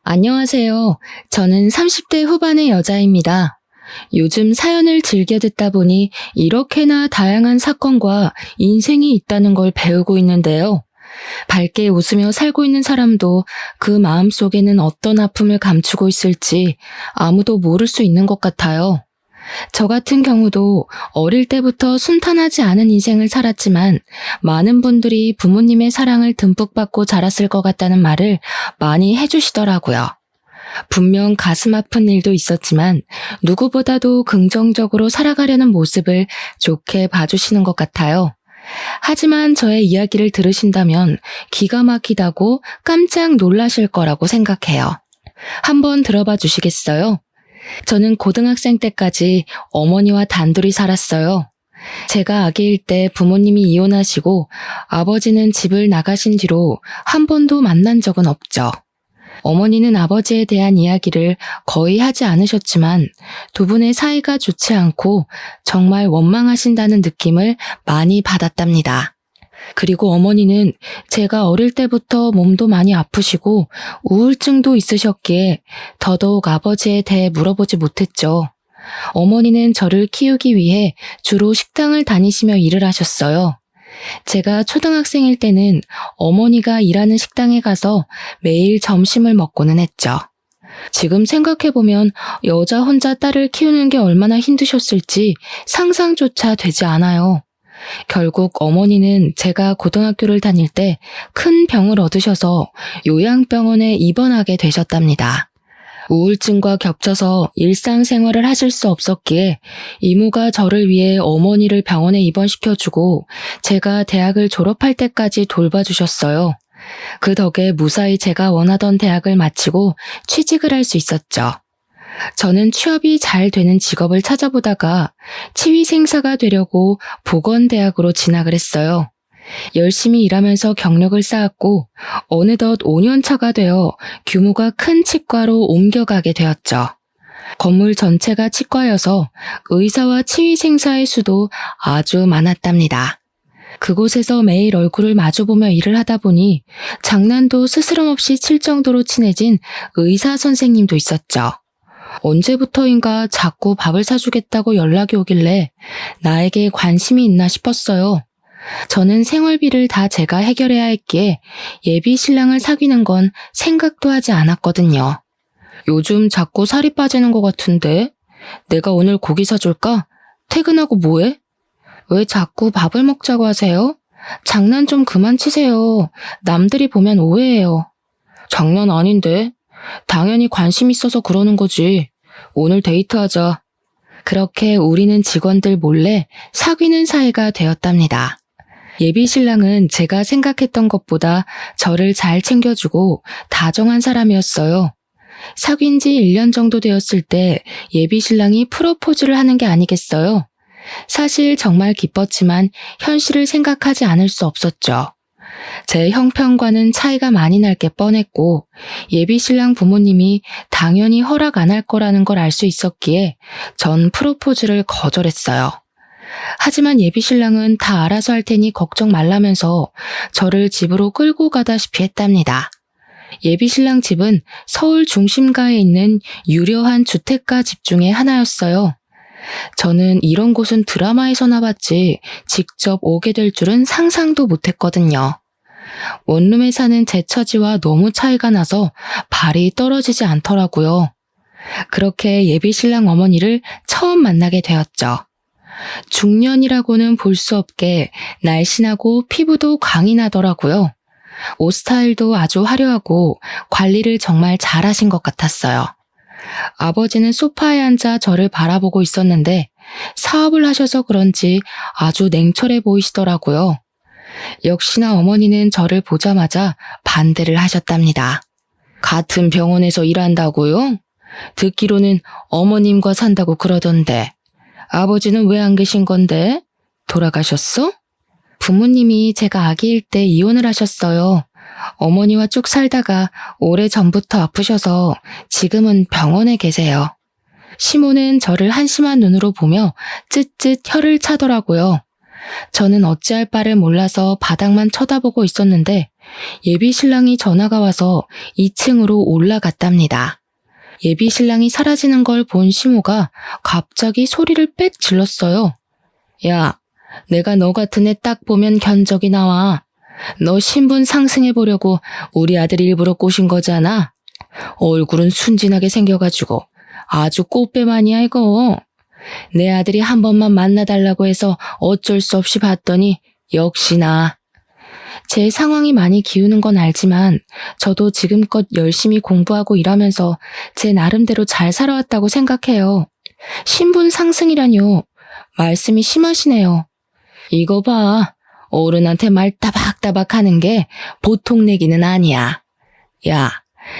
안녕하세요. 저는 30대 후반의 여자입니다. 요즘 사연을 즐겨 듣다 보니 이렇게나 다양한 사건과 인생이 있다는 걸 배우고 있는데요. 밝게 웃으며 살고 있는 사람도 그 마음속에는 어떤 아픔을 감추고 있을지 아무도 모를 수 있는 것 같아요. 저 같은 경우도 어릴 때부터 순탄하지 않은 인생을 살았지만 많은 분들이 부모님의 사랑을 듬뿍 받고 자랐을 것 같다는 말을 많이 해주시더라고요. 분명 가슴 아픈 일도 있었지만 누구보다도 긍정적으로 살아가려는 모습을 좋게 봐주시는 것 같아요. 하지만 저의 이야기를 들으신다면 기가 막히다고 깜짝 놀라실 거라고 생각해요. 한번 들어봐 주시겠어요? 저는 고등학생 때까지 어머니와 단둘이 살았어요. 제가 아기일 때 부모님이 이혼하시고 아버지는 집을 나가신 뒤로 한 번도 만난 적은 없죠. 어머니는 아버지에 대한 이야기를 거의 하지 않으셨지만 두 분의 사이가 좋지 않고 정말 원망하신다는 느낌을 많이 받았답니다. 그리고 어머니는 제가 어릴 때부터 몸도 많이 아프시고 우울증도 있으셨기에 더더욱 아버지에 대해 물어보지 못했죠. 어머니는 저를 키우기 위해 주로 식당을 다니시며 일을 하셨어요. 제가 초등학생일 때는 어머니가 일하는 식당에 가서 매일 점심을 먹고는 했죠. 지금 생각해보면 여자 혼자 딸을 키우는 게 얼마나 힘드셨을지 상상조차 되지 않아요. 결국 어머니는 제가 고등학교를 다닐 때 큰 병을 얻으셔서 요양병원에 입원하게 되셨답니다. 우울증과 겹쳐서 일상생활을 하실 수 없었기에 이모가 저를 위해 어머니를 병원에 입원시켜주고 제가 대학을 졸업할 때까지 돌봐주셨어요. 그 덕에 무사히 제가 원하던 대학을 마치고 취직을 할 수 있었죠. 저는 취업이 잘 되는 직업을 찾아보다가 치위생사가 되려고 보건대학으로 진학을 했어요. 열심히 일하면서 경력을 쌓았고 어느덧 5년 차가 되어 규모가 큰 치과로 옮겨가게 되었죠. 건물 전체가 치과여서 의사와 치위생사의 수도 아주 많았답니다. 그곳에서 매일 얼굴을 마주보며 일을 하다 보니 장난도 스스럼없이 칠 정도로 친해진 의사 선생님도 있었죠. 언제부터인가 자꾸 밥을 사주겠다고 연락이 오길래 나에게 관심이 있나 싶었어요. 저는 생활비를 다 제가 해결해야 했기에 예비 신랑을 사귀는 건 생각도 하지 않았거든요. 요즘 자꾸 살이 빠지는 것 같은데 내가 오늘 고기 사줄까? 퇴근하고 뭐해? 왜 자꾸 밥을 먹자고 하세요? 장난 좀 그만 치세요. 남들이 보면 오해해요. 장난 아닌데. 당연히 관심 있어서 그러는 거지. 오늘 데이트하자. 그렇게 우리는 직원들 몰래 사귀는 사이가 되었답니다. 예비 신랑은 제가 생각했던 것보다 저를 잘 챙겨주고 다정한 사람이었어요. 사귄 지 1년 정도 되었을 때 예비 신랑이 프로포즈를 하는 게 아니겠어요? 사실 정말 기뻤지만 현실을 생각하지 않을 수 없었죠. 제 형편과는 차이가 많이 날 게 뻔했고 예비 신랑 부모님이 당연히 허락 안 할 거라는 걸 알 수 있었기에 전 프로포즈를 거절했어요. 하지만 예비 신랑은 다 알아서 할 테니 걱정 말라면서 저를 집으로 끌고 가다시피 했답니다. 예비 신랑 집은 서울 중심가에 있는 유려한 주택가 집 중에 하나였어요. 저는 이런 곳은 드라마에서나 봤지 직접 오게 될 줄은 상상도 못했거든요. 원룸에 사는 제 처지와 너무 차이가 나서 발이 떨어지지 않더라고요. 그렇게 예비 신랑 어머니를 처음 만나게 되었죠. 중년이라고는 볼 수 없게 날씬하고 피부도 광이 나더라고요. 옷 스타일도 아주 화려하고 관리를 정말 잘하신 것 같았어요. 아버지는 소파에 앉아 저를 바라보고 있었는데 사업을 하셔서 그런지 아주 냉철해 보이시더라고요. 역시나 어머니는 저를 보자마자 반대를 하셨답니다. 같은 병원에서 일한다고요? 듣기로는 어머님과 산다고 그러던데 아버지는 왜 안 계신 건데? 돌아가셨어? 부모님이 제가 아기일 때 이혼을 하셨어요. 어머니와 쭉 살다가 오래전부터 아프셔서 지금은 병원에 계세요. 시모는 저를 한심한 눈으로 보며 쯧쯧 혀를 차더라고요. 저는 어찌할 바를 몰라서 바닥만 쳐다보고 있었는데 예비 신랑이 전화가 와서 2층으로 올라갔답니다. 예비 신랑이 사라지는 걸 본 시모가 갑자기 소리를 빽 질렀어요. 야, 내가 너 같은 애 딱 보면 견적이 나와. 너 신분 상승해보려고 우리 아들 일부러 꼬신 거잖아. 얼굴은 순진하게 생겨가지고 아주 꽃배만이야 이거. 내 아들이 한 번만 만나달라고 해서 어쩔 수 없이 봤더니 역시나. 제 상황이 많이 기우는 건 알지만 저도 지금껏 열심히 공부하고 일하면서 제 나름대로 잘 살아왔다고 생각해요. 신분 상승이라뇨. 말씀이 심하시네요. 이거 봐. 어른한테 말 따박따박 하는 게 보통 내기는 아니야. 야,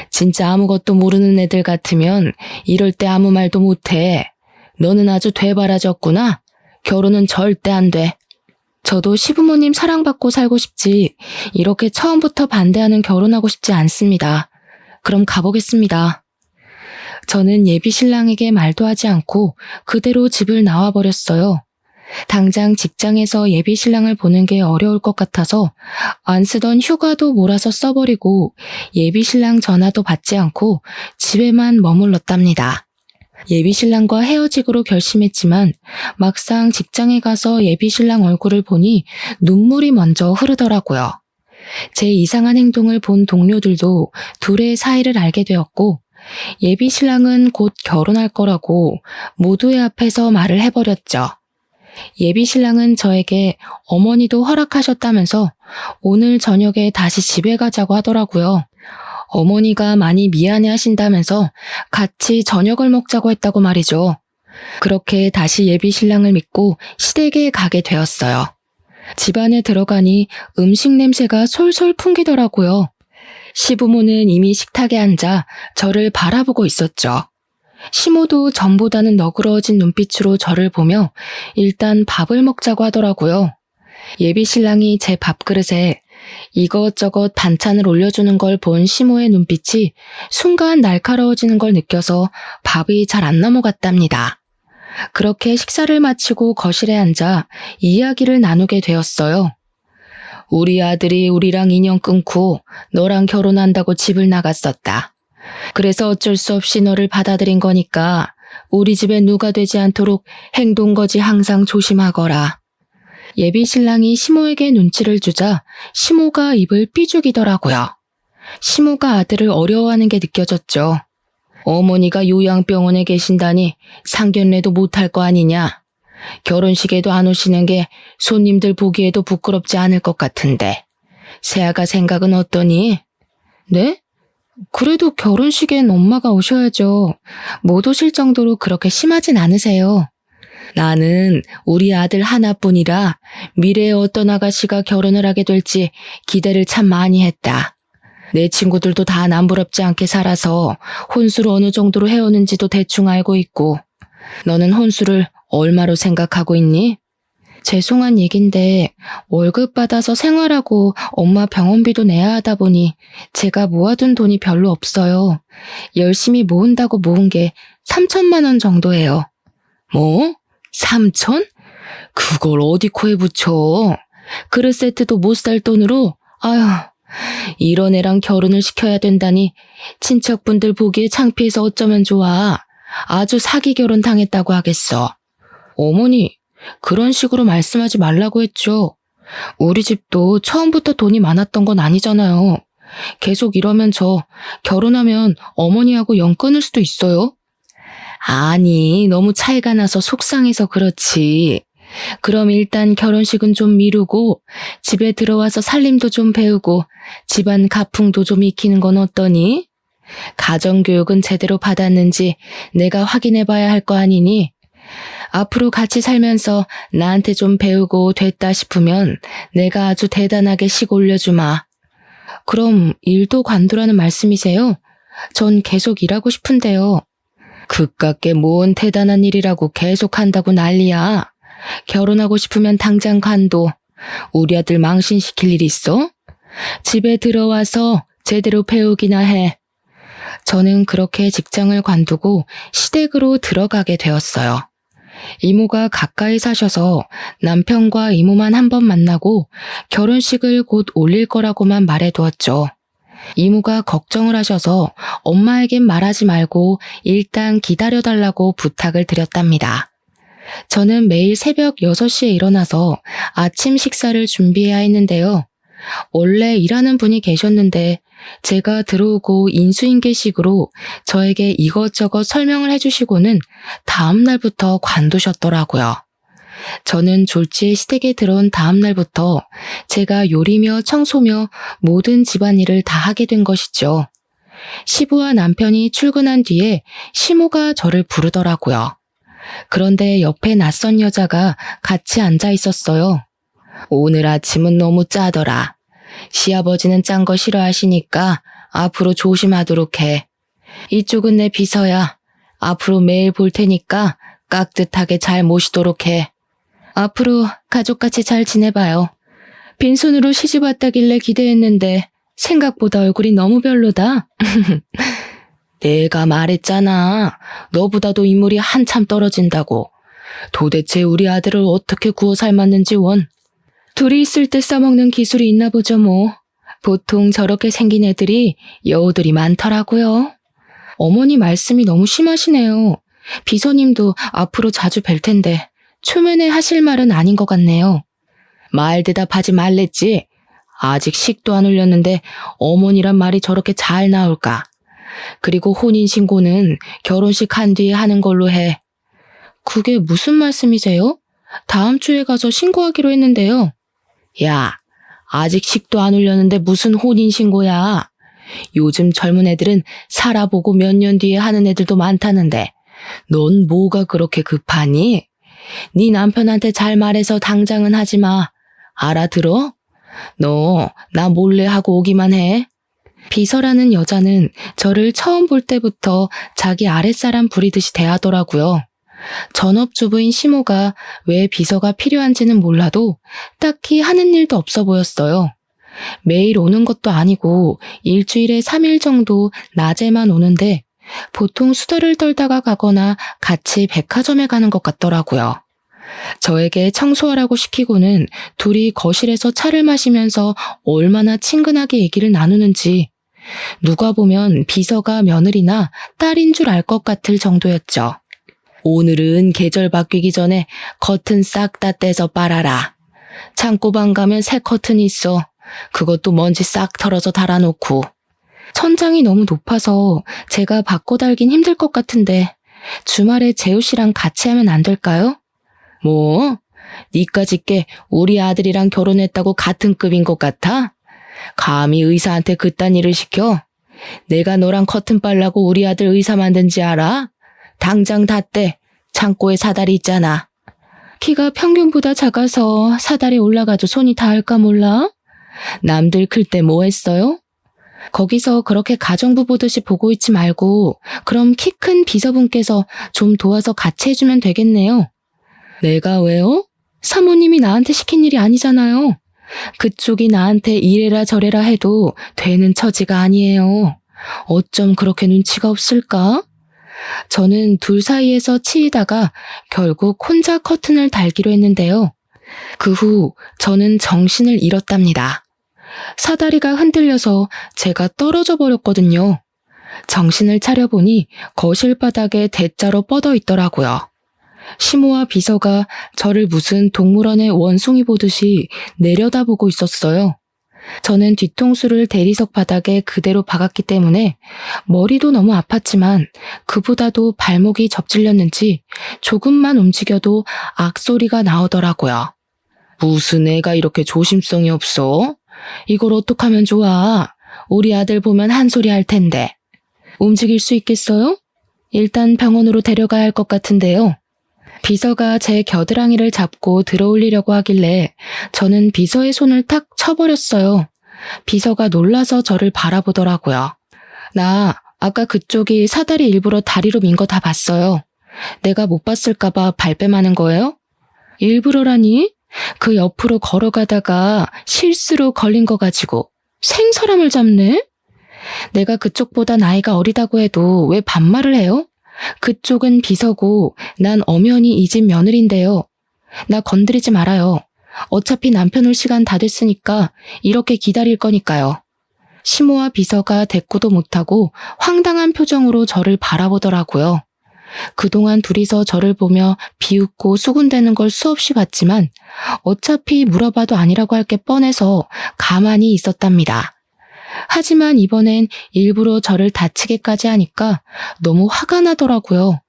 진짜 아무것도 모르는 애들 같으면 이럴 때 아무 말도 못해. 너는 아주 되바라졌구나. 결혼은 절대 안 돼. 저도 시부모님 사랑받고 살고 싶지 이렇게 처음부터 반대하는 결혼하고 싶지 않습니다. 그럼 가보겠습니다. 저는 예비 신랑에게 말도 하지 않고 그대로 집을 나와버렸어요. 당장 직장에서 예비 신랑을 보는 게 어려울 것 같아서 안 쓰던 휴가도 몰아서 써버리고 예비 신랑 전화도 받지 않고 집에만 머물렀답니다. 예비 신랑과 헤어지기로 결심했지만 막상 직장에 가서 예비 신랑 얼굴을 보니 눈물이 먼저 흐르더라고요. 제 이상한 행동을 본 동료들도 둘의 사이를 알게 되었고 예비 신랑은 곧 결혼할 거라고 모두의 앞에서 말을 해버렸죠. 예비 신랑은 저에게 어머니도 허락하셨다면서 오늘 저녁에 다시 집에 가자고 하더라고요. 어머니가 많이 미안해 하신다면서 같이 저녁을 먹자고 했다고 말이죠. 그렇게 다시 예비 신랑을 믿고 시댁에 가게 되었어요. 집 안에 들어가니 음식 냄새가 솔솔 풍기더라고요. 시부모는 이미 식탁에 앉아 저를 바라보고 있었죠. 시모도 전보다는 너그러워진 눈빛으로 저를 보며 일단 밥을 먹자고 하더라고요. 예비 신랑이 제 밥그릇에 이것저것 반찬을 올려주는 걸 본 시모의 눈빛이 순간 날카로워지는 걸 느껴서 밥이 잘 안 넘어갔답니다. 그렇게 식사를 마치고 거실에 앉아 이야기를 나누게 되었어요. 우리 아들이 우리랑 인연 끊고 너랑 결혼한다고 집을 나갔었다. 그래서 어쩔 수 없이 너를 받아들인 거니까 우리 집에 누가 되지 않도록 행동거지 항상 조심하거라. 예비 신랑이 시모에게 눈치를 주자 시모가 입을 삐죽이더라고요. 시모가 아들을 어려워하는 게 느껴졌죠. 어머니가 요양병원에 계신다니 상견례도 못할 거 아니냐. 결혼식에도 안 오시는 게 손님들 보기에도 부끄럽지 않을 것 같은데. 새아가 생각은 어떠니? 네? 그래도 결혼식엔 엄마가 오셔야죠. 못 오실 정도로 그렇게 심하진 않으세요. 나는 우리 아들 하나뿐이라 미래에 어떤 아가씨가 결혼을 하게 될지 기대를 참 많이 했다. 내 친구들도 다 남부럽지 않게 살아서 혼수를 어느 정도로 해오는지도 대충 알고 있고 너는 혼수를 얼마로 생각하고 있니? 죄송한 얘긴데 월급 받아서 생활하고 엄마 병원비도 내야 하다 보니 제가 모아둔 돈이 별로 없어요. 열심히 모은다고 모은 게 3천만 원 정도예요. 뭐? 3천? 그걸 어디 코에 붙여? 그릇 세트도 못 살 돈으로? 아휴, 이런 애랑 결혼을 시켜야 된다니 친척분들 보기에 창피해서 어쩌면 좋아. 아주 사기 결혼 당했다고 하겠어. 어머니, 그런 식으로 말씀하지 말라고 했죠. 우리 집도 처음부터 돈이 많았던 건 아니잖아요. 계속 이러면 저 결혼하면 어머니하고 연 끊을 수도 있어요. 아니, 너무 차이가 나서 속상해서 그렇지. 그럼 일단 결혼식은 좀 미루고 집에 들어와서 살림도 좀 배우고 집안 가풍도 좀 익히는 건 어떠니? 가정교육은 제대로 받았는지 내가 확인해 봐야 할 거 아니니? 앞으로 같이 살면서 나한테 좀 배우고 됐다 싶으면 내가 아주 대단하게 식 올려주마. 그럼 일도 관두라는 말씀이세요? 전 계속 일하고 싶은데요. 그깟게 뭔 대단한 일이라고 계속 한다고 난리야. 결혼하고 싶으면 당장 관둬. 우리 아들 망신시킬 일 있어? 집에 들어와서 제대로 배우기나 해. 저는 그렇게 직장을 관두고 시댁으로 들어가게 되었어요. 이모가 가까이 사셔서 남편과 이모만 한 번 만나고 결혼식을 곧 올릴 거라고만 말해두었죠. 이모가 걱정을 하셔서 엄마에겐 말하지 말고 일단 기다려달라고 부탁을 드렸답니다. 저는 매일 새벽 6시에 일어나서 아침 식사를 준비해야 했는데요. 원래 일하는 분이 계셨는데 제가 들어오고 인수인계식으로 저에게 이것저것 설명을 해주시고는 다음 날부터 관두셨더라고요. 저는 졸지에 시댁에 들어온 다음 날부터 제가 요리며 청소며 모든 집안일을 다 하게 된 것이죠. 시부와 남편이 출근한 뒤에 시모가 저를 부르더라고요. 그런데 옆에 낯선 여자가 같이 앉아 있었어요. 오늘 아침은 너무 짜더라. 시아버지는 짠 거 싫어하시니까 앞으로 조심하도록 해. 이쪽은 내 비서야. 앞으로 매일 볼 테니까 깍듯하게 잘 모시도록 해. 앞으로 가족같이 잘 지내봐요. 빈손으로 시집 왔다길래 기대했는데 생각보다 얼굴이 너무 별로다. 내가 말했잖아. 너보다도 인물이 한참 떨어진다고. 도대체 우리 아들을 어떻게 구워 삶았는지 원. 둘이 있을 때 써먹는 기술이 있나 보죠 뭐. 보통 저렇게 생긴 애들이 여우들이 많더라고요. 어머니 말씀이 너무 심하시네요. 비서님도 앞으로 자주 뵐 텐데 초면에 하실 말은 아닌 것 같네요. 말 대답하지 말랬지. 아직 식도 안 올렸는데 어머니란 말이 저렇게 잘 나올까. 그리고 혼인신고는 결혼식 한 뒤에 하는 걸로 해. 그게 무슨 말씀이세요? 다음 주에 가서 신고하기로 했는데요. 야, 아직 식도 안 올렸는데 무슨 혼인신고야. 요즘 젊은 애들은 살아보고 몇 년 뒤에 하는 애들도 많다는데 넌 뭐가 그렇게 급하니? 네 남편한테 잘 말해서 당장은 하지 마. 알아들어? 너 나 몰래 하고 오기만 해. 비서라는 여자는 저를 처음 볼 때부터 자기 아랫사람 부리듯이 대하더라고요. 전업주부인 시모가 왜 비서가 필요한지는 몰라도 딱히 하는 일도 없어 보였어요. 매일 오는 것도 아니고 일주일에 3일 정도 낮에만 오는데 보통 수다를 떨다가 가거나 같이 백화점에 가는 것 같더라고요. 저에게 청소하라고 시키고는 둘이 거실에서 차를 마시면서 얼마나 친근하게 얘기를 나누는지 누가 보면 비서가 며느리나 딸인 줄 알 것 같을 정도였죠. 오늘은 계절 바뀌기 전에 커튼 싹 다 떼서 빨아라. 창고방 가면 새 커튼이 있어. 그것도 먼지 싹 털어서 달아놓고. 천장이 너무 높아서 제가 바꿔 달긴 힘들 것 같은데 주말에 재우 씨랑 같이 하면 안 될까요? 뭐? 니까짓게 우리 아들이랑 결혼했다고 같은 급인 것 같아? 감히 의사한테 그딴 일을 시켜? 내가 너랑 커튼 빨라고 우리 아들 의사 만든지 알아? 당장 다 떼. 창고에 사다리 있잖아. 키가 평균보다 작아서 사다리 올라가도 손이 닿을까 몰라? 남들 클 때 뭐 했어요? 거기서 그렇게 가정부 보듯이 보고 있지 말고 그럼 키 큰 비서분께서 좀 도와서 같이 해주면 되겠네요. 내가 왜요? 사모님이 나한테 시킨 일이 아니잖아요. 그쪽이 나한테 이래라 저래라 해도 되는 처지가 아니에요. 어쩜 그렇게 눈치가 없을까? 저는 둘 사이에서 치이다가 결국 혼자 커튼을 달기로 했는데요. 그 후 저는 정신을 잃었답니다. 사다리가 흔들려서 제가 떨어져 버렸거든요. 정신을 차려보니 거실 바닥에 대자로 뻗어 있더라고요. 시모와 비서가 저를 무슨 동물원의 원숭이 보듯이 내려다보고 있었어요. 저는 뒤통수를 대리석 바닥에 그대로 박았기 때문에 머리도 너무 아팠지만 그보다도 발목이 접질렸는지 조금만 움직여도 악소리가 나오더라고요. 무슨 애가 이렇게 조심성이 없어? 이걸 어떡하면 좋아? 우리 아들 보면 한 소리 할 텐데. 움직일 수 있겠어요? 일단 병원으로 데려가야 할 것 같은데요. 비서가 제 겨드랑이를 잡고 들어올리려고 하길래 저는 비서의 손을 탁 쳐버렸어요. 비서가 놀라서 저를 바라보더라고요. 나 아까 그쪽이 사다리 일부러 다리로 민 거 다 봤어요. 내가 못 봤을까봐 발뺌하는 거예요? 일부러라니? 그 옆으로 걸어가다가 실수로 걸린 거 가지고 생사람을 잡네? 내가 그쪽보다 나이가 어리다고 해도 왜 반말을 해요? 그쪽은 비서고 난 엄연히 이 집 며느리인데요. 나 건드리지 말아요. 어차피 남편 올 시간 다 됐으니까 이렇게 기다릴 거니까요. 시모와 비서가 대꾸도 못하고 황당한 표정으로 저를 바라보더라고요. 그동안 둘이서 저를 보며 비웃고 수군대는 걸 수없이 봤지만 어차피 물어봐도 아니라고 할 게 뻔해서 가만히 있었답니다. 하지만 이번엔 일부러 저를 다치게까지 하니까 너무 화가 나더라고요.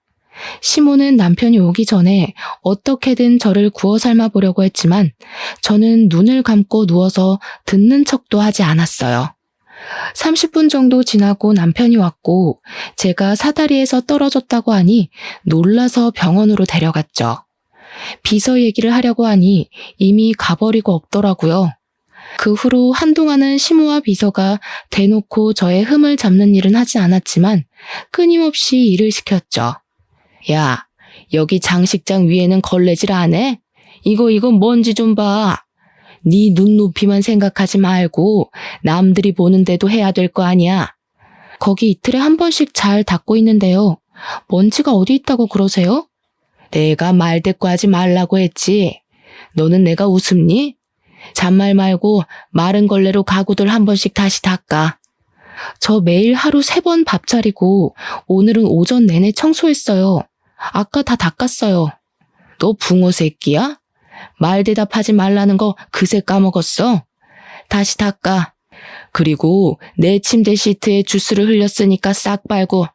시모는 남편이 오기 전에 어떻게든 저를 구워 삶아 보려고 했지만 저는 눈을 감고 누워서 듣는 척도 하지 않았어요. 30분 정도 지나고 남편이 왔고 제가 사다리에서 떨어졌다고 하니 놀라서 병원으로 데려갔죠. 비서 얘기를 하려고 하니 이미 가버리고 없더라고요. 그 후로 한동안은 시모와 비서가 대놓고 저의 흠을 잡는 일은 하지 않았지만 끊임없이 일을 시켰죠. 야, 여기 장식장 위에는 걸레질 안 해? 이거 뭔지 좀 봐. 네 눈높이만 생각하지 말고 남들이 보는데도 해야 될 거 아니야. 거기 이틀에 한 번씩 잘 닦고 있는데요. 먼지가 어디 있다고 그러세요? 내가 말대꾸하지 말라고 했지. 너는 내가 웃음니? 잔말 말고 마른 걸레로 가구들 한 번씩 다시 닦아. 저 매일 하루 3번 밥 차리고 오늘은 오전 내내 청소했어요. 아까 다 닦았어요. 너 붕어 새끼야? 말 대답하지 말라는 거 그새 까먹었어? 다시 닦아. 그리고 내 침대 시트에 주스를 흘렸으니까 싹 빨고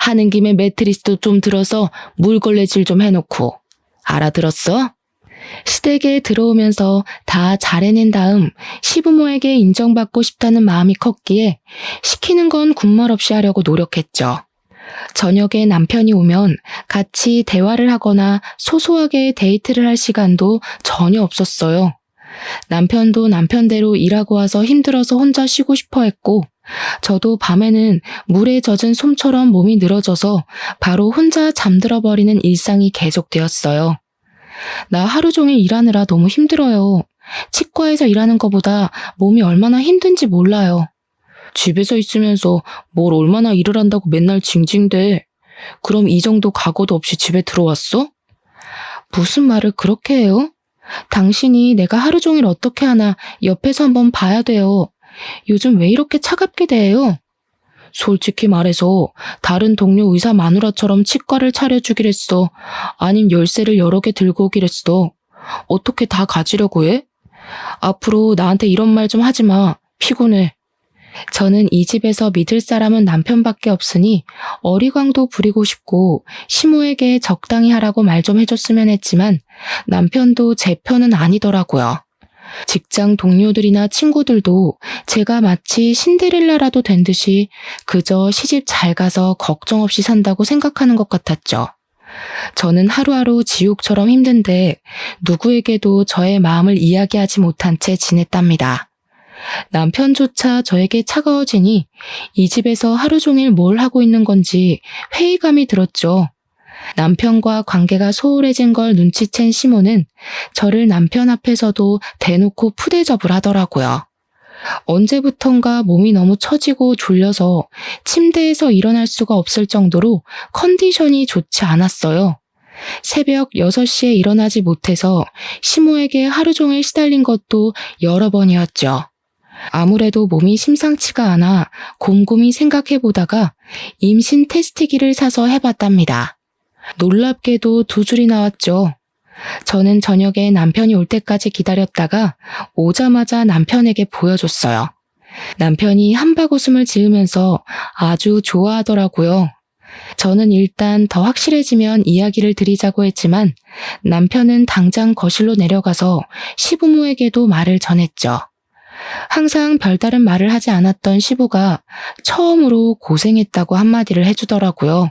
하는 김에 매트리스도 좀 들어서 물걸레질 좀 해놓고. 알아들었어? 시댁에 들어오면서 다 잘해낸 다음 시부모에게 인정받고 싶다는 마음이 컸기에 시키는 건 군말 없이 하려고 노력했죠. 저녁에 남편이 오면 같이 대화를 하거나 소소하게 데이트를 할 시간도 전혀 없었어요. 남편도 남편대로 일하고 와서 힘들어서 혼자 쉬고 싶어 했고 저도 밤에는 물에 젖은 솜처럼 몸이 늘어져서 바로 혼자 잠들어 버리는 일상이 계속되었어요. 나 하루 종일 일하느라 너무 힘들어요. 치과에서 일하는 것보다 몸이 얼마나 힘든지 몰라요. 집에서 있으면서 뭘 얼마나 일을 한다고 맨날 징징대. 그럼 이 정도 각오도 없이 집에 들어왔어? 무슨 말을 그렇게 해요? 당신이 내가 하루 종일 어떻게 하나 옆에서 한번 봐야 돼요. 요즘 왜 이렇게 차갑게 대해요? 솔직히 말해서 다른 동료 의사 마누라처럼 치과를 차려주길 했어. 아님 열쇠를 여러 개 들고 오길 했어. 어떻게 다 가지려고 해? 앞으로 나한테 이런 말 좀 하지 마. 피곤해. 저는 이 집에서 믿을 사람은 남편밖에 없으니 어리광도 부리고 싶고 시모에게 적당히 하라고 말 좀 해줬으면 했지만 남편도 제 편은 아니더라고요. 직장 동료들이나 친구들도 제가 마치 신데렐라라도 된 듯이 그저 시집 잘 가서 걱정 없이 산다고 생각하는 것 같았죠. 저는 하루하루 지옥처럼 힘든데 누구에게도 저의 마음을 이야기하지 못한 채 지냈답니다. 남편조차 저에게 차가워지니 이 집에서 하루 종일 뭘 하고 있는 건지 회의감이 들었죠. 남편과 관계가 소홀해진 걸 눈치챈 시모는 저를 남편 앞에서도 대놓고 푸대접을 하더라고요. 언제부턴가 몸이 너무 처지고 졸려서 침대에서 일어날 수가 없을 정도로 컨디션이 좋지 않았어요. 새벽 6시에 일어나지 못해서 시모에게 하루 종일 시달린 것도 여러 번이었죠. 아무래도 몸이 심상치가 않아 곰곰이 생각해보다가 임신 테스트기를 사서 해봤답니다. 놀랍게도 2줄이 나왔죠. 저는 저녁에 남편이 올 때까지 기다렸다가 오자마자 남편에게 보여줬어요. 남편이 한바구음을 지으면서 아주 좋아하더라고요. 저는 일단 더 확실해지면 이야기를 드리자고 했지만 남편은 당장 거실로 내려가서 시부모에게도 말을 전했죠. 항상 별다른 말을 하지 않았던 시부가 처음으로 고생했다고 한마디를 해주더라고요.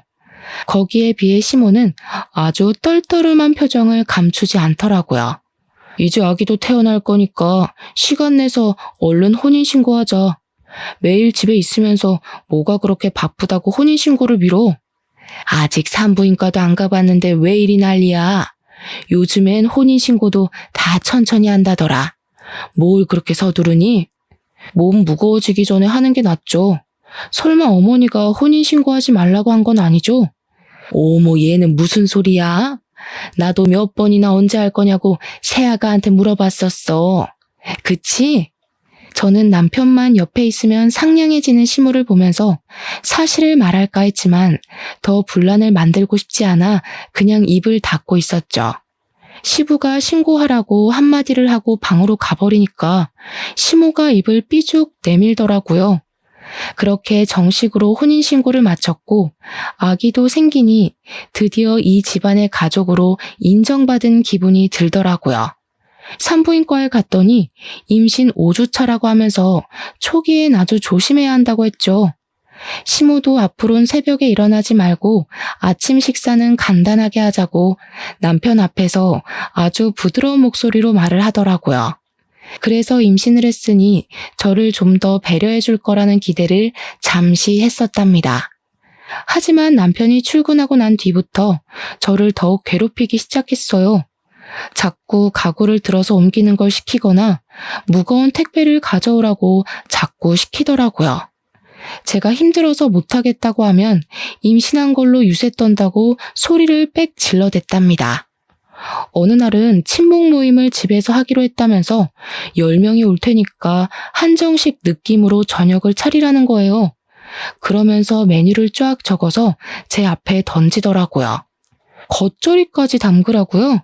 거기에 비해 시모는 아주 떨떠름한 표정을 감추지 않더라고요. 이제 아기도 태어날 거니까 시간 내서 얼른 혼인신고하자. 매일 집에 있으면서 뭐가 그렇게 바쁘다고 혼인신고를 미뤄? 아직 산부인과도 안 가봤는데 왜 이리 난리야? 요즘엔 혼인신고도 다 천천히 한다더라. 뭘 그렇게 서두르니? 몸 무거워지기 전에 하는 게 낫죠. 설마 어머니가 혼인신고하지 말라고 한 건 아니죠? 어머, 얘는 무슨 소리야? 나도 몇 번이나 언제 할 거냐고 새아가한테 물어봤었어. 그치? 저는 남편만 옆에 있으면 상냥해지는 시무를 보면서 사실을 말할까 했지만 더 분란을 만들고 싶지 않아 그냥 입을 닫고 있었죠. 시부가 신고하라고 한마디를 하고 방으로 가버리니까 시모가 입을 삐죽 내밀더라고요. 그렇게 정식으로 혼인신고를 마쳤고 아기도 생기니 드디어 이 집안의 가족으로 인정받은 기분이 들더라고요. 산부인과에 갔더니 임신 5주차라고 하면서 초기엔 아주 조심해야 한다고 했죠. 시모도 앞으로는 새벽에 일어나지 말고 아침 식사는 간단하게 하자고 남편 앞에서 아주 부드러운 목소리로 말을 하더라고요. 그래서 임신을 했으니 저를 좀 더 배려해 줄 거라는 기대를 잠시 했었답니다. 하지만 남편이 출근하고 난 뒤부터 저를 더욱 괴롭히기 시작했어요. 자꾸 가구를 들어서 옮기는 걸 시키거나 무거운 택배를 가져오라고 자꾸 시키더라고요. 제가 힘들어서 못하겠다고 하면 임신한 걸로 유세 떤다고 소리를 빽 질러댔답니다. 어느 날은 친목 모임을 집에서 하기로 했다면서 10명이 올 테니까 한정식 느낌으로 저녁을 차리라는 거예요. 그러면서 메뉴를 쫙 적어서 제 앞에 던지더라고요. 겉절이까지 담그라고요?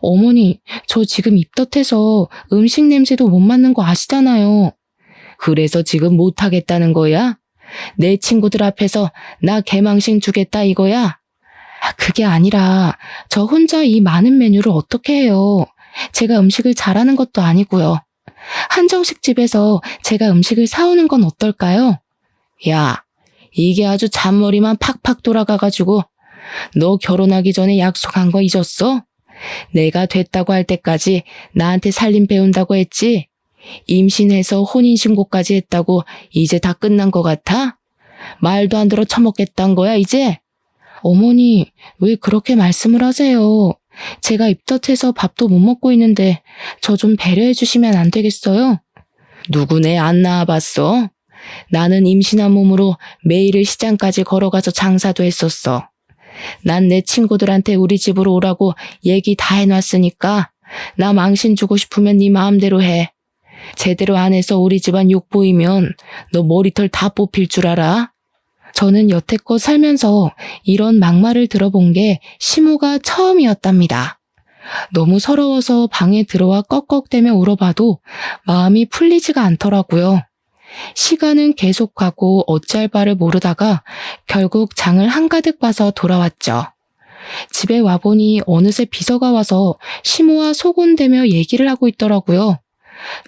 어머니, 저 지금 입덧해서 음식 냄새도 못 맡는 거 아시잖아요. 그래서 지금 못하겠다는 거야? 내 친구들 앞에서 나 개망신 주겠다 이거야? 그게 아니라 저 혼자 이 많은 메뉴를 어떻게 해요? 제가 음식을 잘하는 것도 아니고요. 한정식 집에서 제가 음식을 사오는 건 어떨까요? 야, 이게 아주 잔머리만 팍팍 돌아가가지고 너 결혼하기 전에 약속한 거 잊었어? 내가 됐다고 할 때까지 나한테 살림 배운다고 했지? 임신해서 혼인신고까지 했다고 이제 다 끝난 것 같아? 말도 안 들어 처먹겠단 거야 이제? 어머니, 왜 그렇게 말씀을 하세요? 제가 입덧해서 밥도 못 먹고 있는데 저 좀 배려해 주시면 안 되겠어요? 누구네 안 나와봤어? 나는 임신한 몸으로 매일 시장까지 걸어가서 장사도 했었어. 난 내 친구들한테 우리 집으로 오라고 얘기 다 해놨으니까 나 망신 주고 싶으면 네 마음대로 해. 제대로 안 해서 우리 집안 욕 보이면 너 머리털 다 뽑힐 줄 알아? 저는 여태껏 살면서 이런 막말을 들어본 게 시모가 처음이었답니다. 너무 서러워서 방에 들어와 꺽꺽대며 울어봐도 마음이 풀리지가 않더라고요. 시간은 계속 가고 어찌할 바를 모르다가 결국 장을 한가득 봐서 돌아왔죠. 집에 와보니 어느새 비서가 와서 시모와 소곤대며 얘기를 하고 있더라고요.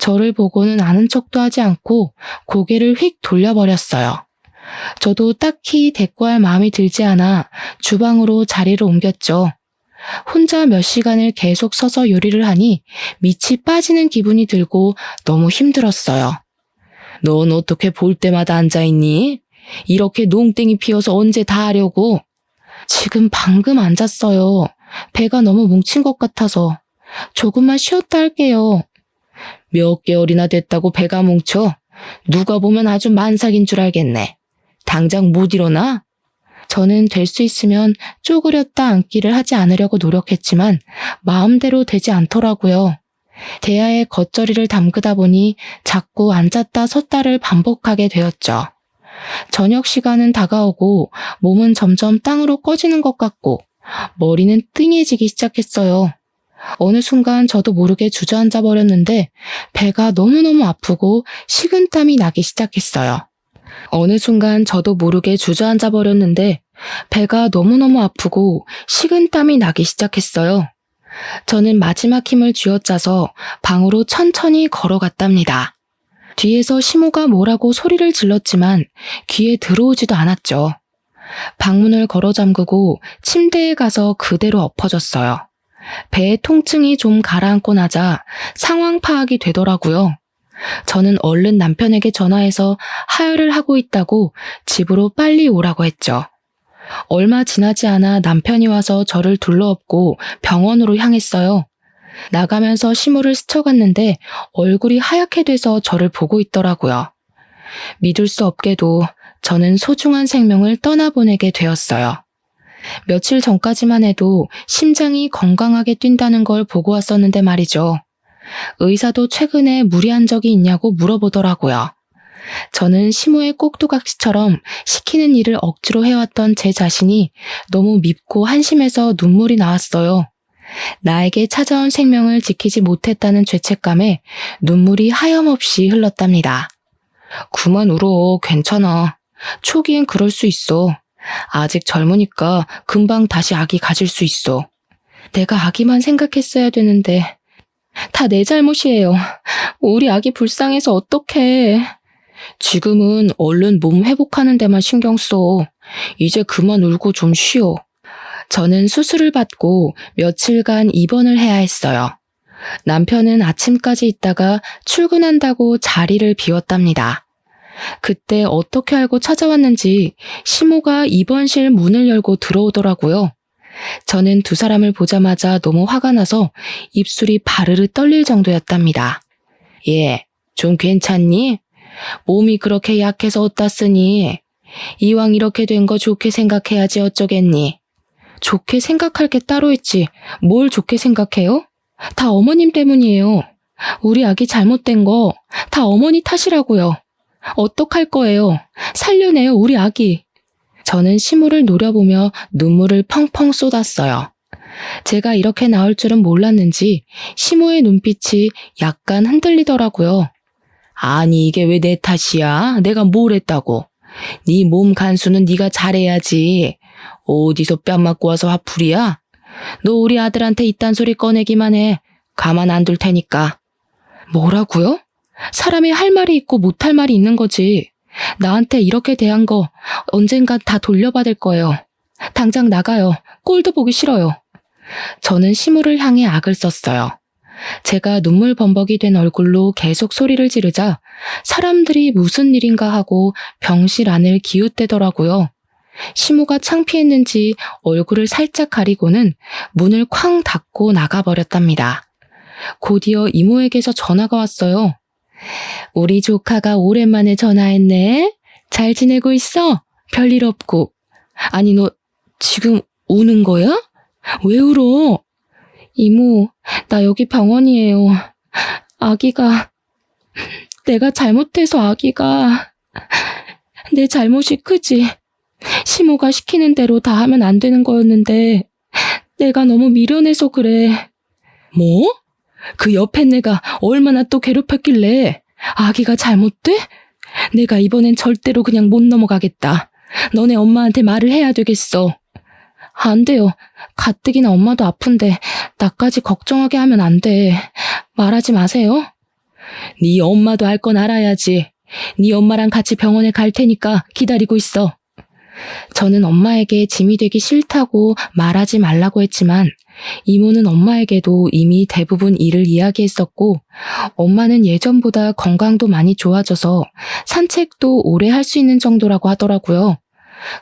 저를 보고는 아는 척도 하지 않고 고개를 휙 돌려버렸어요. 저도 딱히 대꾸할 마음이 들지 않아 주방으로 자리를 옮겼죠. 혼자 몇 시간을 계속 서서 요리를 하니 밑이 빠지는 기분이 들고 너무 힘들었어요. 넌 어떻게 볼 때마다 앉아있니? 이렇게 농땡이 피어서 언제 다 하려고? 지금 방금 앉았어요. 배가 너무 뭉친 것 같아서. 조금만 쉬었다 할게요. 몇 개월이나 됐다고 배가 뭉쳐? 누가 보면 아주 만삭인 줄 알겠네. 당장 못 일어나? 저는 될 수 있으면 쪼그렸다 앉기를 하지 않으려고 노력했지만 마음대로 되지 않더라고요. 대야에 겉절이를 담그다 보니 자꾸 앉았다 섰다를 반복하게 되었죠. 저녁 시간은 다가오고 몸은 점점 땅으로 꺼지는 것 같고 머리는 띵해지기 시작했어요. 어느 순간 저도 모르게 주저앉아 버렸는데 배가 너무너무 아프고 식은땀이 나기 시작했어요. 어느 순간 저도 모르게 주저앉아 버렸는데 배가 너무너무 아프고 식은땀이 나기 시작했어요. 저는 마지막 힘을 쥐어짜서 방으로 천천히 걸어갔답니다. 뒤에서 시모가 뭐라고 소리를 질렀지만 귀에 들어오지도 않았죠. 방문을 걸어 잠그고 침대에 가서 그대로 엎어졌어요. 배의 통증이 좀 가라앉고 나자 상황 파악이 되더라고요. 저는 얼른 남편에게 전화해서 하혈을 하고 있다고 집으로 빨리 오라고 했죠. 얼마 지나지 않아 남편이 와서 저를 둘러엎고 병원으로 향했어요. 나가면서 시모를 스쳐갔는데 얼굴이 하얗게 돼서 저를 보고 있더라고요. 믿을 수 없게도 저는 소중한 생명을 떠나보내게 되었어요. 며칠 전까지만 해도 심장이 건강하게 뛴다는 걸 보고 왔었는데 말이죠. 의사도 최근에 무리한 적이 있냐고 물어보더라고요. 저는 시모의 꼭두각시처럼 시키는 일을 억지로 해왔던 제 자신이 너무 밉고 한심해서 눈물이 나왔어요. 나에게 찾아온 생명을 지키지 못했다는 죄책감에 눈물이 하염없이 흘렀답니다. 그만 울어. 괜찮아. 초기엔 그럴 수 있어. 아직 젊으니까 금방 다시 아기 가질 수 있어. 내가 아기만 생각했어야 되는데 다 내 잘못이에요. 우리 아기 불쌍해서 어떡해. 지금은 얼른 몸 회복하는 데만 신경 써. 이제 그만 울고 좀 쉬어. 저는 수술을 받고 며칠간 입원을 해야 했어요. 남편은 아침까지 있다가 출근한다고 자리를 비웠답니다. 그때 어떻게 알고 찾아왔는지 시모가 입원실 문을 열고 들어오더라고요. 저는 두 사람을 보자마자 너무 화가 나서 입술이 바르르 떨릴 정도였답니다. 얘, 좀 괜찮니? 몸이 그렇게 약해서 어디다 쓰니? 이왕 이렇게 된 거 좋게 생각해야지 어쩌겠니? 좋게 생각할 게 따로 있지. 뭘 좋게 생각해요? 다 어머님 때문이에요. 우리 아기 잘못된 거 다 어머니 탓이라고요. 어떡할 거예요? 살려내요, 우리 아기. 저는 시모를 노려보며 눈물을 펑펑 쏟았어요. 제가 이렇게 나올 줄은 몰랐는지 시모의 눈빛이 약간 흔들리더라고요. 아니, 이게 왜 내 탓이야? 내가 뭘 했다고? 네 몸 간수는 네가 잘해야지. 어디서 뺨 맞고 와서 화풀이야? 너 우리 아들한테 이딴 소리 꺼내기만 해. 가만 안 둘 테니까. 뭐라고요? 사람이 할 말이 있고 못할 말이 있는 거지. 나한테 이렇게 대한 거 언젠가 다 돌려받을 거예요. 당장 나가요. 꼴도 보기 싫어요. 저는 시무를 향해 악을 썼어요. 제가 눈물 범벅이 된 얼굴로 계속 소리를 지르자 사람들이 무슨 일인가 하고 병실 안을 기웃대더라고요. 시무가 창피했는지 얼굴을 살짝 가리고는 문을 쾅 닫고 나가버렸답니다. 곧이어 이모에게서 전화가 왔어요. 우리 조카가 오랜만에 전화했네. 잘 지내고 있어? 별일 없고. 아니, 너 지금 우는 거야? 왜 울어? 이모, 나 여기 병원이에요. 아기가, 내가 잘못해서 아기가, 내 잘못이 크지. 시모가 시키는 대로 다 하면 안 되는 거였는데 내가 너무 미련해서 그래. 뭐? 그 옆에 내가 얼마나 또 괴롭혔길래 아기가 잘못돼? 내가 이번엔 절대로 그냥 못 넘어가겠다. 너네 엄마한테 말을 해야 되겠어. 안 돼요. 가뜩이나 엄마도 아픈데 나까지 걱정하게 하면 안 돼. 말하지 마세요. 네 엄마도 알 건 알아야지. 네 엄마랑 같이 병원에 갈 테니까 기다리고 있어. 저는 엄마에게 짐이 되기 싫다고 말하지 말라고 했지만 이모는 엄마에게도 이미 대부분 일을 이야기했었고 엄마는 예전보다 건강도 많이 좋아져서 산책도 오래 할 수 있는 정도라고 하더라고요.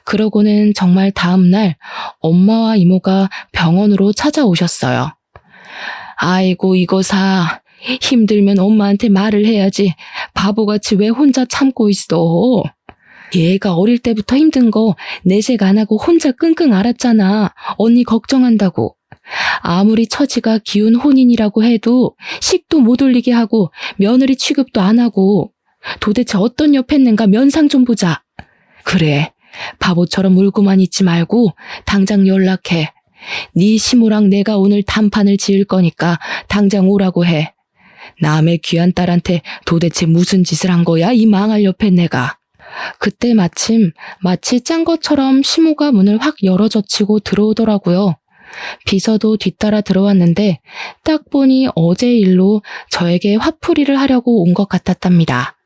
그러고는 정말 다음 날 엄마와 이모가 병원으로 찾아오셨어요. 아이고 이거사, 힘들면 엄마한테 말을 해야지 바보같이 왜 혼자 참고 있어. 얘가 어릴 때부터 힘든 거 내색 안 하고 혼자 끙끙 앓았잖아. 언니 걱정한다고. 아무리 처지가 기운 혼인이라고 해도 식도 못 올리게 하고 며느리 취급도 안 하고 도대체 어떤 옆했는가 면상 좀 보자. 그래, 바보처럼 울고만 있지 말고 당장 연락해. 네 시모랑 내가 오늘 단판을 지을 거니까 당장 오라고 해. 남의 귀한 딸한테 도대체 무슨 짓을 한 거야, 이 망할 옆에 내가. 그때 마침 마치 짠 것처럼 시모가 문을 확 열어젖히고 들어오더라고요. 비서도 뒤따라 들어왔는데 딱 보니 어제 일로 저에게 화풀이를 하려고 온 것 같았답니다.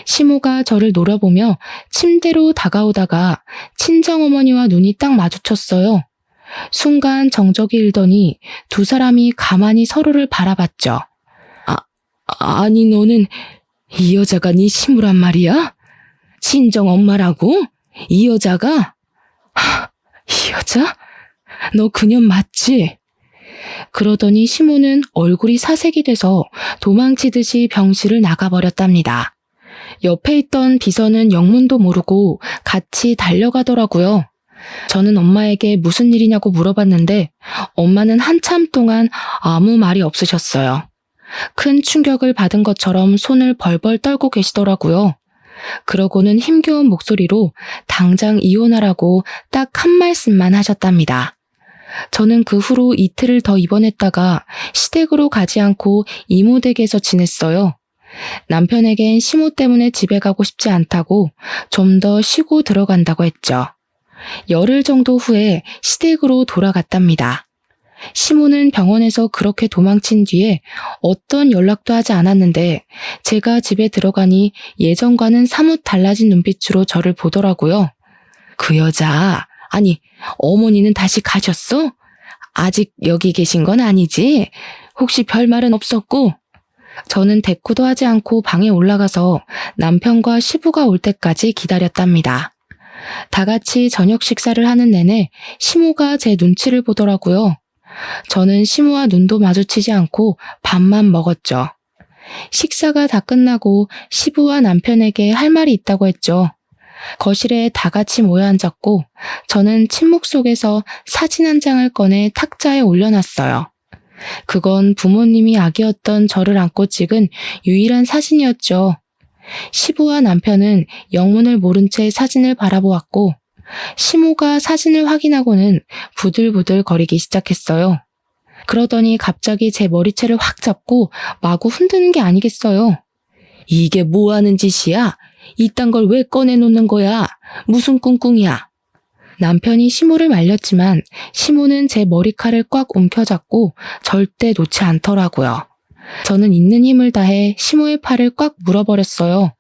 시모가 저를 노려보며 침대로 다가오다가 친정어머니와 눈이 딱 마주쳤어요. 순간 정적이 일더니 두 사람이 가만히 서로를 바라봤죠. 아니 너는 이 여자가 네 시모란 말이야? 친정 엄마라고? 이 여자가? 이 여자? 너 그년 맞지? 그러더니 시모는 얼굴이 사색이 돼서 도망치듯이 병실을 나가버렸답니다. 옆에 있던 비서는 영문도 모르고 같이 달려가더라고요. 저는 엄마에게 무슨 일이냐고 물어봤는데 엄마는 한참 동안 아무 말이 없으셨어요. 큰 충격을 받은 것처럼 손을 벌벌 떨고 계시더라고요. 그러고는 힘겨운 목소리로 당장 이혼하라고 딱 한 말씀만 하셨답니다. 저는 그 후로 이틀을 더 입원했다가 시댁으로 가지 않고 이모 댁에서 지냈어요. 남편에겐 시모 때문에 집에 가고 싶지 않다고 좀 더 쉬고 들어간다고 했죠. 열흘 정도 후에 시댁으로 돌아갔답니다. 시모는 병원에서 그렇게 도망친 뒤에 어떤 연락도 하지 않았는데 제가 집에 들어가니 예전과는 사뭇 달라진 눈빛으로 저를 보더라고요. 그 여자, 아니 어머니는 다시 가셨어? 아직 여기 계신 건 아니지? 혹시 별말은 없었고? 저는 대꾸도 하지 않고 방에 올라가서 남편과 시부가 올 때까지 기다렸답니다. 다 같이 저녁 식사를 하는 내내 시모가 제 눈치를 보더라고요. 저는 시모와 눈도 마주치지 않고 밥만 먹었죠. 식사가 다 끝나고 시부와 남편에게 할 말이 있다고 했죠. 거실에 다 같이 모여 앉았고 저는 침묵 속에서 사진 한 장을 꺼내 탁자에 올려놨어요. 그건 부모님이 아기였던 저를 안고 찍은 유일한 사진이었죠. 시부와 남편은 영문을 모른 채 사진을 바라보았고 시모가 사진을 확인하고는 부들부들 거리기 시작했어요. 그러더니 갑자기 제 머리채를 확 잡고 마구 흔드는 게 아니겠어요. 이게 뭐 하는 짓이야? 이딴 걸 왜 꺼내놓는 거야? 무슨 꿍꿍이야? 남편이 시모를 말렸지만 시모는 제 머리칼을 꽉 움켜잡고 절대 놓지 않더라고요. 저는 있는 힘을 다해 시모의 팔을 꽉 물어버렸어요.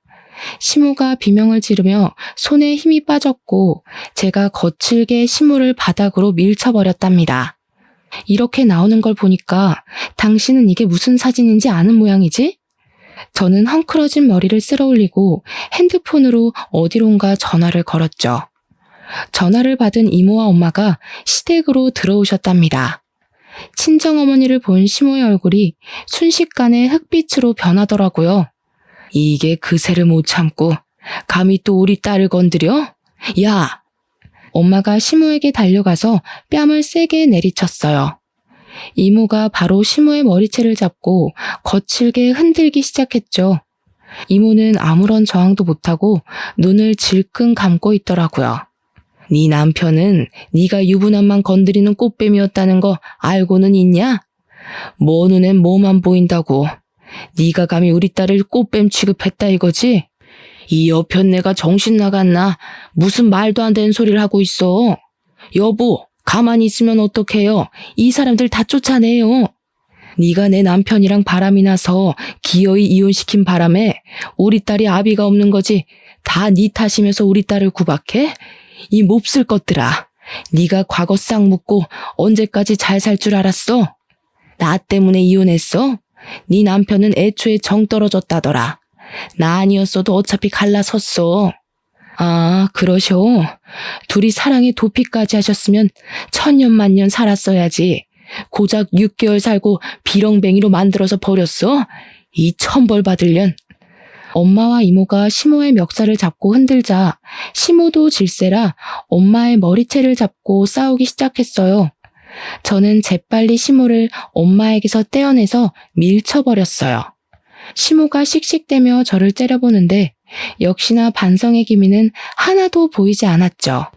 시모가 비명을 지르며 손에 힘이 빠졌고 제가 거칠게 시모를 바닥으로 밀쳐버렸답니다. 이렇게 나오는 걸 보니까 당신은 이게 무슨 사진인지 아는 모양이지? 저는 헝클어진 머리를 쓸어올리고 핸드폰으로 어디론가 전화를 걸었죠. 전화를 받은 이모와 엄마가 시댁으로 들어오셨답니다. 친정어머니를 본 시모의 얼굴이 순식간에 흑빛으로 변하더라고요. 이게 그새를 못 참고 감히 또 우리 딸을 건드려? 야! 엄마가 시모에게 달려가서 뺨을 세게 내리쳤어요. 이모가 바로 시모의 머리채를 잡고 거칠게 흔들기 시작했죠. 이모는 아무런 저항도 못하고 눈을 질끈 감고 있더라고요. 네 남편은 네가 유부남만 건드리는 꽃뱀이었다는 거 알고는 있냐? 뭐 눈엔 뭐만 보인다고. 네가 감히 우리 딸을 꽃뱀 취급했다 이거지? 이 여편네가 정신 나갔나? 무슨 말도 안 되는 소리를 하고 있어. 여보, 가만히 있으면 어떡해요? 이 사람들 다 쫓아내요. 네가 내 남편이랑 바람이 나서 기어이 이혼시킨 바람에 우리 딸이 아비가 없는 거지. 다 네 탓이면서 우리 딸을 구박해? 이 몹쓸 것들아. 네가 과거 싹 묻고 언제까지 잘 살 줄 알았어? 나 때문에 이혼했어? 네 남편은 애초에 정 떨어졌다더라. 나 아니었어도 어차피 갈라섰어. 아, 그러셔. 둘이 사랑에 도피까지 하셨으면 천년만년 살았어야지. 고작 6개월 살고 비렁뱅이로 만들어서 버렸어? 이 천벌 받을련. 엄마와 이모가 시모의 멱살을 잡고 흔들자 시모도 질세라 엄마의 머리채를 잡고 싸우기 시작했어요. 저는 재빨리 시모를 엄마에게서 떼어내서 밀쳐버렸어요. 시모가 씩씩대며 저를 째려보는데 역시나 반성의 기미는 하나도 보이지 않았죠.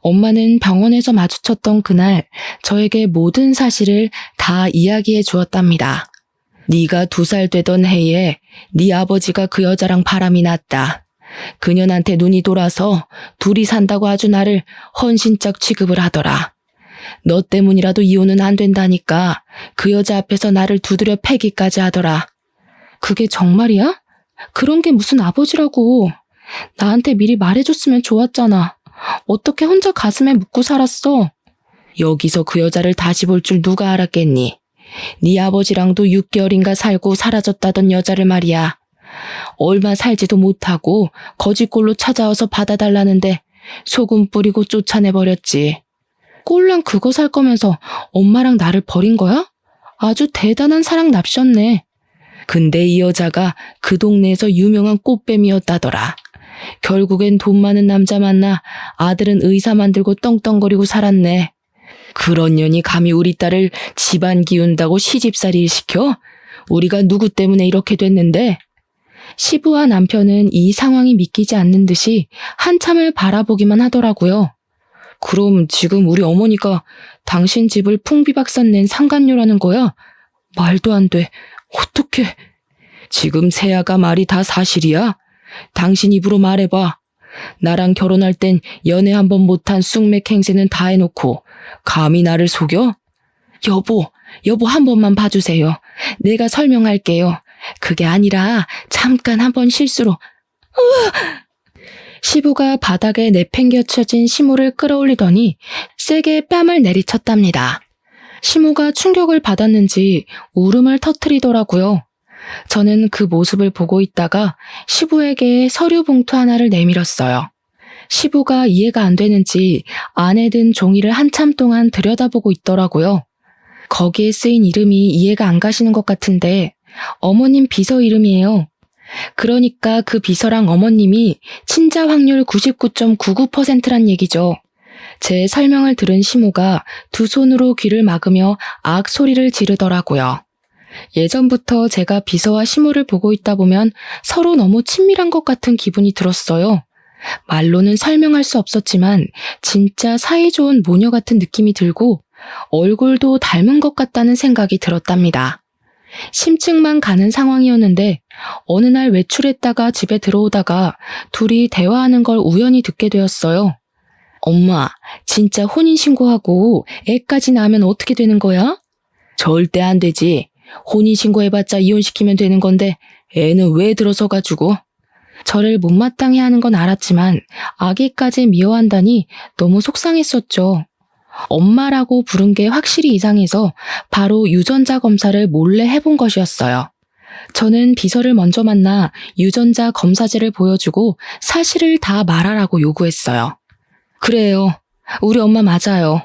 엄마는 병원에서 마주쳤던 그날 저에게 모든 사실을 다 이야기해 주었답니다. 네가 2살 되던 해에 네 아버지가 그 여자랑 바람이 났다. 그년한테 눈이 돌아서 둘이 산다고 아주 나를 헌신짝 취급을 하더라. 너 때문이라도 이혼은 안 된다니까 그 여자 앞에서 나를 두드려 패기까지 하더라. 그게 정말이야? 그런 게 무슨 아버지라고. 나한테 미리 말해줬으면 좋았잖아. 어떻게 혼자 가슴에 묻고 살았어? 여기서 그 여자를 다시 볼 줄 누가 알았겠니? 네 아버지랑도 6개월인가 살고 사라졌다던 여자를 말이야. 얼마 살지도 못하고 거지꼴로 찾아와서 받아달라는데 소금 뿌리고 쫓아내버렸지. 꼴랑 그거 살 거면서 엄마랑 나를 버린 거야? 아주 대단한 사랑 납셨네. 근데 이 여자가 그 동네에서 유명한 꽃뱀이었다더라. 결국엔 돈 많은 남자 만나 아들은 의사 만들고 떵떵거리고 살았네. 그런 년이 감히 우리 딸을 집안 기운다고 시집살이를 시켜? 우리가 누구 때문에 이렇게 됐는데? 시부와 남편은 이 상황이 믿기지 않는 듯이 한참을 바라보기만 하더라고요. 그럼 지금 우리 어머니가 당신 집을 풍비박산 낸 상간녀라는 거야? 말도 안 돼. 어떡해. 지금 세아가 말이 다 사실이야? 당신 입으로 말해봐. 나랑 결혼할 땐 연애 한 번 못한 쑥맥 행세는 다 해놓고 감히 나를 속여? 여보 한 번만 봐주세요. 내가 설명할게요. 그게 아니라 잠깐 한 번 실수로. 시부가 바닥에 내팽겨쳐진 시모를 끌어올리더니 세게 뺨을 내리쳤답니다. 시모가 충격을 받았는지 울음을 터뜨리더라고요. 저는 그 모습을 보고 있다가 시부에게 서류 봉투 하나를 내밀었어요. 시부가 이해가 안 되는지 안에 든 종이를 한참 동안 들여다보고 있더라고요. 거기에 쓰인 이름이 이해가 안 가시는 것 같은데 어머님 비서 이름이에요. 그러니까 그 비서랑 어머님이 친자 확률 99.99%란 얘기죠. 제 설명을 들은 시모가 두 손으로 귀를 막으며 악 소리를 지르더라고요. 예전부터 제가 비서와 시모를 보고 있다 보면 서로 너무 친밀한 것 같은 기분이 들었어요. 말로는 설명할 수 없었지만 진짜 사이좋은 모녀 같은 느낌이 들고 얼굴도 닮은 것 같다는 생각이 들었답니다. 심증만 가는 상황이었는데 어느 날 외출했다가 집에 들어오다가 둘이 대화하는 걸 우연히 듣게 되었어요. 엄마, 진짜 혼인신고하고 애까지 낳으면 어떻게 되는 거야? 절대 안 되지. 혼인신고해봤자 이혼시키면 되는 건데 애는 왜 들어서가지고. 저를 못마땅해 하는 건 알았지만 아기까지 미워한다니 너무 속상했었죠. 엄마라고 부른 게 확실히 이상해서 바로 유전자 검사를 몰래 해본 것이었어요. 저는 비서를 먼저 만나 유전자 검사지를 보여주고 사실을 다 말하라고 요구했어요. 그래요. 우리 엄마 맞아요.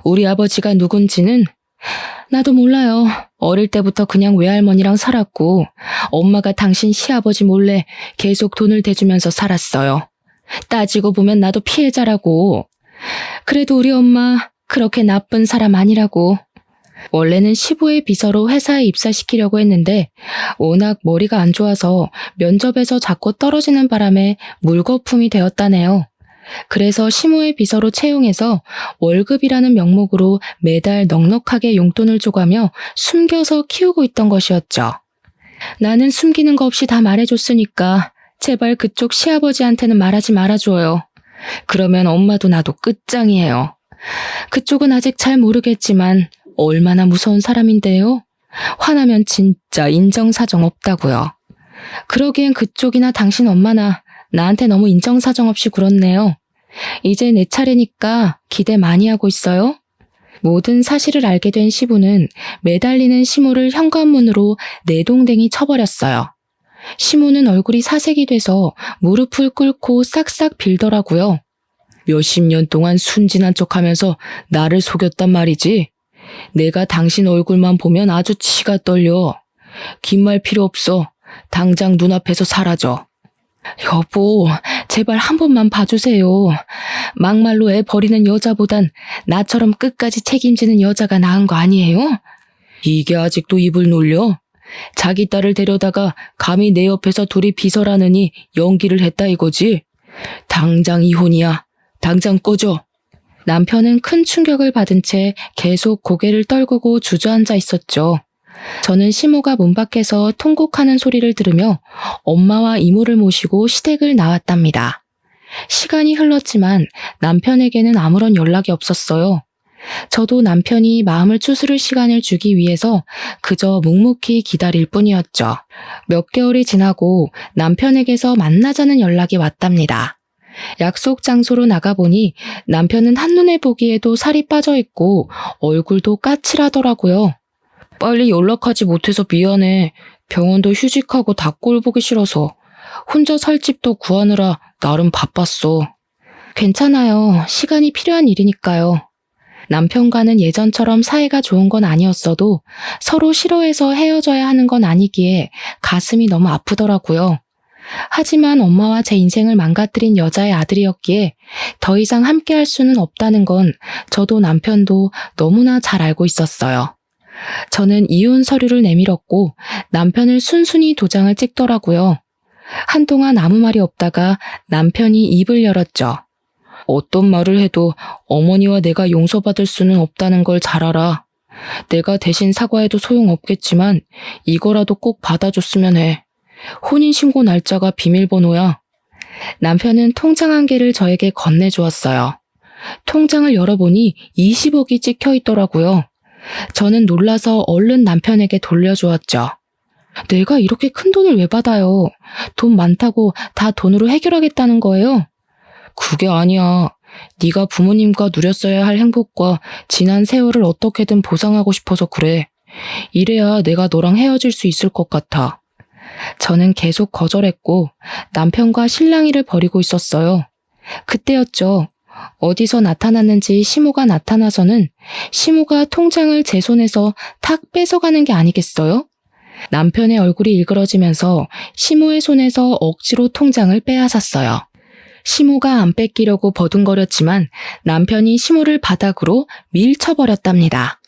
우리 아버지가 누군지는 나도 몰라요. 어릴 때부터 그냥 외할머니랑 살았고 엄마가 당신 시아버지 몰래 계속 돈을 대주면서 살았어요. 따지고 보면 나도 피해자라고. 그래도 우리 엄마 그렇게 나쁜 사람 아니라고. 원래는 시부의 비서로 회사에 입사시키려고 했는데 워낙 머리가 안 좋아서 면접에서 자꾸 떨어지는 바람에 물거품이 되었다네요. 그래서 시모의 비서로 채용해서 월급이라는 명목으로 매달 넉넉하게 용돈을 줘가며 숨겨서 키우고 있던 것이었죠. 나는 숨기는 거 없이 다 말해줬으니까 제발 그쪽 시아버지한테는 말하지 말아줘요. 그러면 엄마도 나도 끝장이에요. 그쪽은 아직 잘 모르겠지만 얼마나 무서운 사람인데요. 화나면 진짜 인정사정 없다고요. 그러기엔 그쪽이나 당신 엄마나 나한테 너무 인정사정 없이 굴었네요. 이제 내 차례니까 기대 많이 하고 있어요. 모든 사실을 알게 된 시부는 매달리는 시모를 현관문으로 내동댕이 쳐버렸어요. 시모는 얼굴이 사색이 돼서 무릎을 꿇고 싹싹 빌더라고요. 몇십 년 동안 순진한 척하면서 나를 속였단 말이지. 내가 당신 얼굴만 보면 아주 치가 떨려. 긴 말 필요 없어. 당장 눈앞에서 사라져. 여보, 제발 한 번만 봐주세요. 막말로 애 버리는 여자보단 나처럼 끝까지 책임지는 여자가 나은 거 아니에요? 이게 아직도 입을 놀려? 자기 딸을 데려다가 감히 내 옆에서 둘이 비서라느니 연기를 했다 이거지? 당장 이혼이야. 당장 꺼져. 남편은 큰 충격을 받은 채 계속 고개를 떨구고 주저앉아 있었죠. 저는 시모가 문 밖에서 통곡하는 소리를 들으며 엄마와 이모를 모시고 시댁을 나왔답니다. 시간이 흘렀지만 남편에게는 아무런 연락이 없었어요. 저도 남편이 마음을 추스를 시간을 주기 위해서 그저 묵묵히 기다릴 뿐이었죠. 몇 개월이 지나고 남편에게서 만나자는 연락이 왔답니다. 약속 장소로 나가보니 남편은 한눈에 보기에도 살이 빠져있고 얼굴도 까칠하더라고요. 빨리 연락하지 못해서 미안해. 병원도 휴직하고 다 꼴 보기 싫어서 혼자 살 집도 구하느라 나름 바빴어. 괜찮아요. 시간이 필요한 일이니까요. 남편과는 예전처럼 사이가 좋은 건 아니었어도 서로 싫어해서 헤어져야 하는 건 아니기에 가슴이 너무 아프더라고요. 하지만 엄마와 제 인생을 망가뜨린 여자의 아들이었기에 더 이상 함께할 수는 없다는 건 저도 남편도 너무나 잘 알고 있었어요. 저는 이혼 서류를 내밀었고 남편을 순순히 도장을 찍더라고요. 한동안 아무 말이 없다가 남편이 입을 열었죠. 어떤 말을 해도 어머니와 내가 용서받을 수는 없다는 걸 잘 알아. 내가 대신 사과해도 소용없겠지만 이거라도 꼭 받아줬으면 해. 혼인신고 날짜가 비밀번호야. 남편은 통장 한 개를 저에게 건네주었어요. 통장을 열어보니 20억이 찍혀 있더라고요. 저는 놀라서 얼른 남편에게 돌려주었죠. 내가 이렇게 큰 돈을 왜 받아요? 돈 많다고 다 돈으로 해결하겠다는 거예요? 그게 아니야. 네가 부모님과 누렸어야 할 행복과 지난 세월을 어떻게든 보상하고 싶어서 그래. 이래야 내가 너랑 헤어질 수 있을 것 같아. 저는 계속 거절했고 남편과 실랑이를 벌이고 있었어요. 그때였죠. 어디서 나타났는지 시모가 나타나서는 시모가 통장을 제 손에서 탁 뺏어가는 게 아니겠어요? 남편의 얼굴이 일그러지면서 시모의 손에서 억지로 통장을 빼앗았어요. 시모가 안 뺏기려고 버둥거렸지만 남편이 시모를 바닥으로 밀쳐버렸답니다.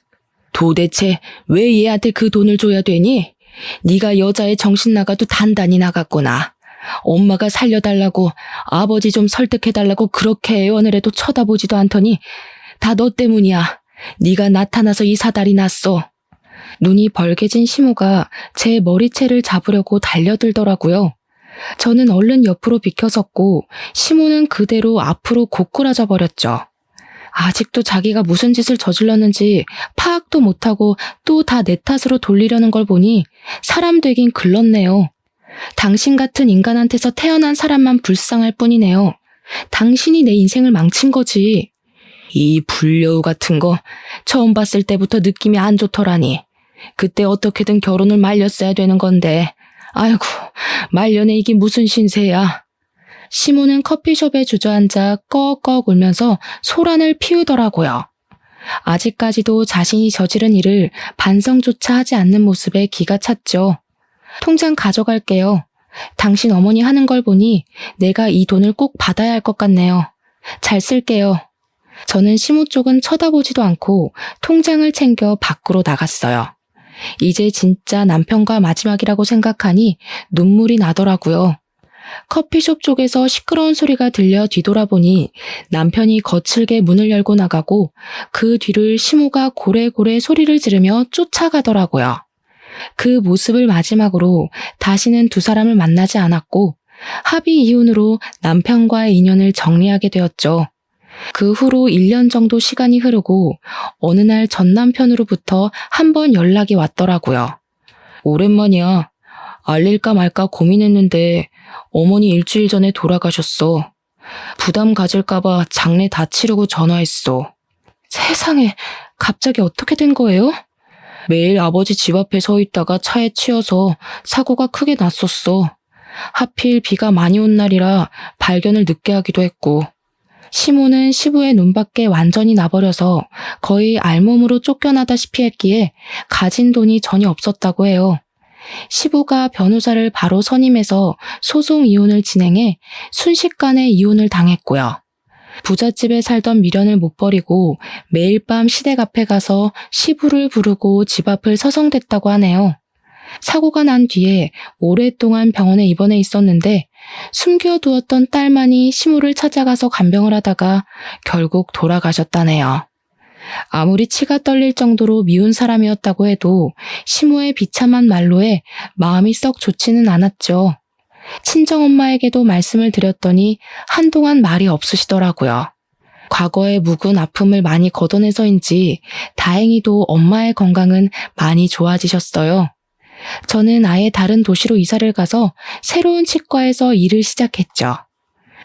도대체 왜 얘한테 그 돈을 줘야 되니? 네가 여자의 정신 나가도 단단히 나갔구나. 엄마가 살려달라고 아버지 좀 설득해달라고 그렇게 애원을 해도 쳐다보지도 않더니 다 너 때문이야. 네가 나타나서 이 사달이 났어. 눈이 벌개진 시모가 제 머리채를 잡으려고 달려들더라고요. 저는 얼른 옆으로 비켜섰고 시모는 그대로 앞으로 고꾸라져 버렸죠. 아직도 자기가 무슨 짓을 저질렀는지 파악도 못하고 또 다 내 탓으로 돌리려는 걸 보니 사람 되긴 글렀네요. 당신 같은 인간한테서 태어난 사람만 불쌍할 뿐이네요. 당신이 내 인생을 망친 거지. 이 불려우 같은 거 처음 봤을 때부터 느낌이 안 좋더라니. 그때 어떻게든 결혼을 말렸어야 되는 건데. 아이고, 말년에 이게 무슨 신세야. 시모는 커피숍에 주저앉아 꺽꺽 울면서 소란을 피우더라고요. 아직까지도 자신이 저지른 일을 반성조차 하지 않는 모습에 기가 찼죠. 통장 가져갈게요. 당신 어머니 하는 걸 보니 내가 이 돈을 꼭 받아야 할 것 같네요. 잘 쓸게요. 저는 시모 쪽은 쳐다보지도 않고 통장을 챙겨 밖으로 나갔어요. 이제 진짜 남편과 마지막이라고 생각하니 눈물이 나더라고요. 커피숍 쪽에서 시끄러운 소리가 들려 뒤돌아보니 남편이 거칠게 문을 열고 나가고 그 뒤를 시모가 고래고래 소리를 지르며 쫓아가더라고요. 그 모습을 마지막으로 다시는 두 사람을 만나지 않았고 합의 이혼으로 남편과의 인연을 정리하게 되었죠. 그 후로 1년 정도 시간이 흐르고 어느 날 전 남편으로부터 한 번 연락이 왔더라고요. 오랜만이야. 알릴까 말까 고민했는데 어머니 일주일 전에 돌아가셨어. 부담 가질까봐 장례 다 치르고 전화했어. 세상에, 갑자기 어떻게 된 거예요? 매일 아버지 집 앞에 서 있다가 차에 치여서 사고가 크게 났었어. 하필 비가 많이 온 날이라 발견을 늦게 하기도 했고. 시모는 시부의 눈밖에 완전히 나버려서 거의 알몸으로 쫓겨나다시피 했기에 가진 돈이 전혀 없었다고 해요. 시부가 변호사를 바로 선임해서 소송 이혼을 진행해 순식간에 이혼을 당했고요. 부잣집에 살던 미련을 못 버리고 매일 밤 시댁 앞에 가서 시부를 부르고 집 앞을 서성댔다고 하네요. 사고가 난 뒤에 오랫동안 병원에 입원해 있었는데 숨겨두었던 딸만이 시모를 찾아가서 간병을 하다가 결국 돌아가셨다네요. 아무리 치가 떨릴 정도로 미운 사람이었다고 해도 시모의 비참한 말로에 마음이 썩 좋지는 않았죠. 친정엄마에게도 말씀을 드렸더니 한동안 말이 없으시더라고요. 과거의 묵은 아픔을 많이 걷어내서인지 다행히도 엄마의 건강은 많이 좋아지셨어요. 저는 아예 다른 도시로 이사를 가서 새로운 치과에서 일을 시작했죠.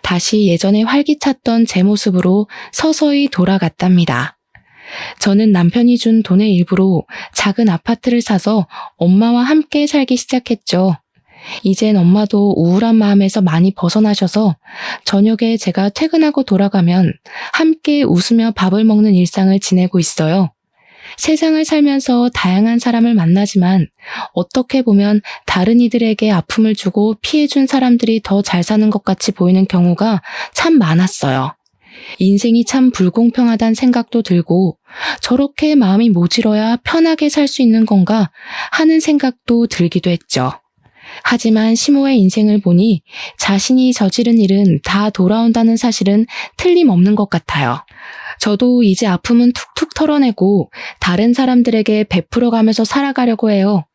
다시 예전에 활기찼던 제 모습으로 서서히 돌아갔답니다. 저는 남편이 준 돈의 일부로 작은 아파트를 사서 엄마와 함께 살기 시작했죠. 이젠 엄마도 우울한 마음에서 많이 벗어나셔서 저녁에 제가 퇴근하고 돌아가면 함께 웃으며 밥을 먹는 일상을 지내고 있어요. 세상을 살면서 다양한 사람을 만나지만 어떻게 보면 다른 이들에게 아픔을 주고 피해준 사람들이 더 잘 사는 것 같이 보이는 경우가 참 많았어요. 인생이 참 불공평하다는 생각도 들고 저렇게 마음이 모질어야 편하게 살 수 있는 건가 하는 생각도 들기도 했죠. 하지만 시모의 인생을 보니 자신이 저지른 일은 다 돌아온다는 사실은 틀림없는 것 같아요. 저도 이제 아픔은 툭툭 털어내고 다른 사람들에게 베풀어가면서 살아가려고 해요.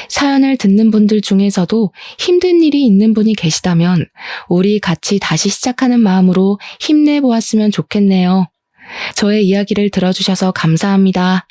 사연을 듣는 분들 중에서도 힘든 일이 있는 분이 계시다면 우리 같이 다시 시작하는 마음으로 힘내보았으면 좋겠네요. 저의 이야기를 들어주셔서 감사합니다.